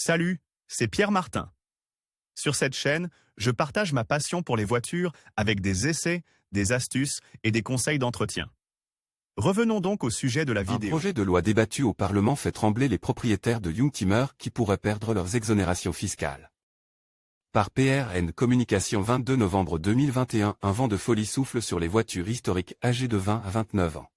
Salut, c'est Pierre Martin. Sur cette chaîne, je partage ma passion pour les voitures avec des essais, des astuces et des conseils d'entretien. Revenons donc au sujet de la Un vidéo. projet de loi débattu au Parlement fait trembler les propriétaires de Youngtimer qui pourraient perdre leurs exonérations fiscales. Par PRN Communication 22 novembre 2021, un vent de folie souffle sur les voitures historiques âgées de 20 à 29 ans.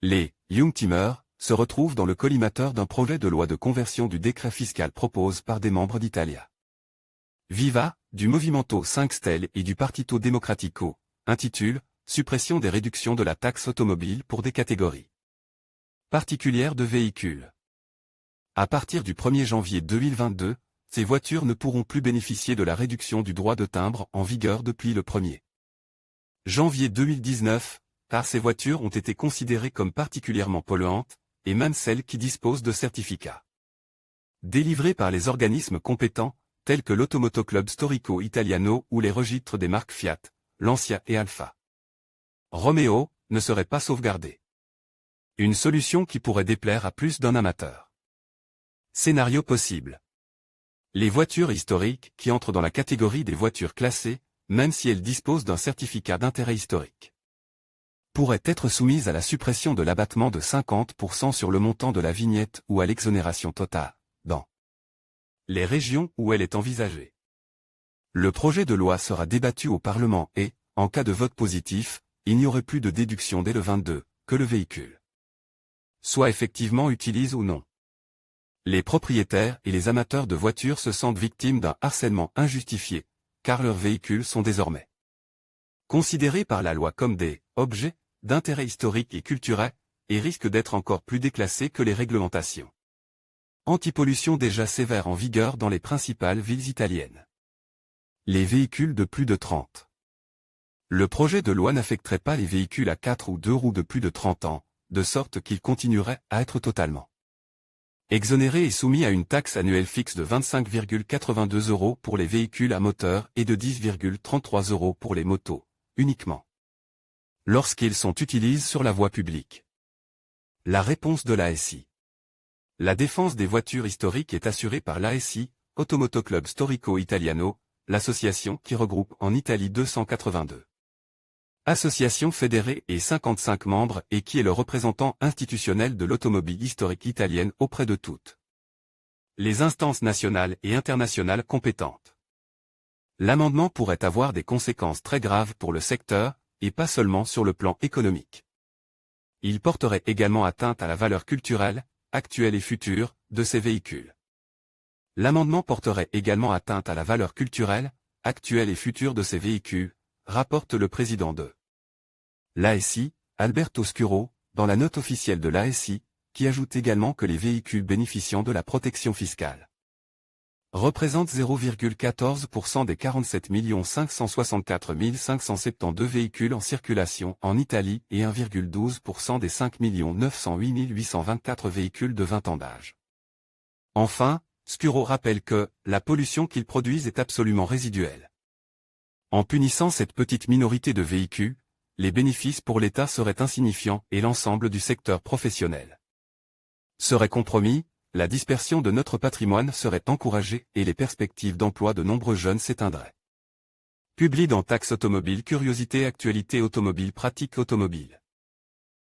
Les Youngtimer se retrouvent dans le collimateur d'un projet de loi de conversion du décret fiscal proposé par des membres d'Italia Viva, du Movimento 5 Stelle et du Partito Democratico, intitule « Suppression des réductions de la taxe automobile pour des catégories particulières de véhicules ». À partir du 1er janvier 2022, ces voitures ne pourront plus bénéficier de la réduction du droit de timbre en vigueur depuis le 1er janvier 2019, car ces voitures ont été considérées comme particulièrement polluantes, et même celles qui disposent de certificats délivrés par les organismes compétents, tels que l'Automoto Club Storico Italiano ou les registres des marques Fiat, Lancia et Alfa Romeo, ne seraient pas sauvegardés. Une solution qui pourrait déplaire à plus d'un amateur. Scénario possible. Les voitures historiques qui entrent dans la catégorie des voitures classées, même si elles disposent d'un certificat d'intérêt historique, pourraient être soumises à la suppression de l'abattement de 50% sur le montant de la vignette ou à l'exonération totale, dans les régions où elle est envisagée. Le projet de loi sera débattu au Parlement et, en cas de vote positif, il n'y aurait plus de déduction dès le 22, que le véhicule soit effectivement utilisé ou non. Les propriétaires et les amateurs de voitures se sentent victimes d'un harcèlement injustifié, car leurs véhicules sont désormais considérés par la loi comme des objets d'intérêt historique et culturel, et risquent d'être encore plus déclassés que les réglementations antipollution déjà sévères en vigueur dans les principales villes italiennes. Les véhicules de plus de 30. Le projet de loi n'affecterait pas les véhicules à 4 ou 2 roues de plus de 30 ans, de sorte qu'ils continueraient à être totalement exonérés et soumis à une taxe annuelle fixe de 25,82 € pour les véhicules à moteur et de 10,33 € pour les motos, uniquement lorsqu'ils sont utilisés sur la voie publique. La réponse de l'ASI. La défense des voitures historiques est assurée par l'ASI, Automoto Club Storico Italiano, l'association qui regroupe en Italie 282 associations fédérées et 55 membres et qui est le représentant institutionnel de l'automobile historique italienne auprès de toutes les instances nationales et internationales compétentes. L'amendement pourrait avoir des conséquences très graves pour le secteur, et pas seulement sur le plan économique. Il porterait également atteinte à la valeur culturelle, actuelle et future, de ces véhicules. L'amendement porterait également atteinte à la valeur culturelle, actuelle et future de ces véhicules, rapporte le président de l'ASI, Alberto Scuro, dans la note officielle de l'ASI, qui ajoute également que les véhicules bénéficiant de la protection fiscale représentent 0,14% des 47 564 572 véhicules en circulation en Italie et 1,12% des 5 908 824 véhicules de 20 ans d'âge. Enfin, Scuro rappelle que la pollution qu'ils produisent est absolument résiduelle. En punissant cette petite minorité de véhicules, les bénéfices pour l'État seraient insignifiants et l'ensemble du secteur professionnel serait compromis, la dispersion de notre patrimoine serait encouragée et les perspectives d'emploi de nombreux jeunes s'éteindraient. Publié dans Taxe automobile, curiosité, actualité automobile, pratique automobile.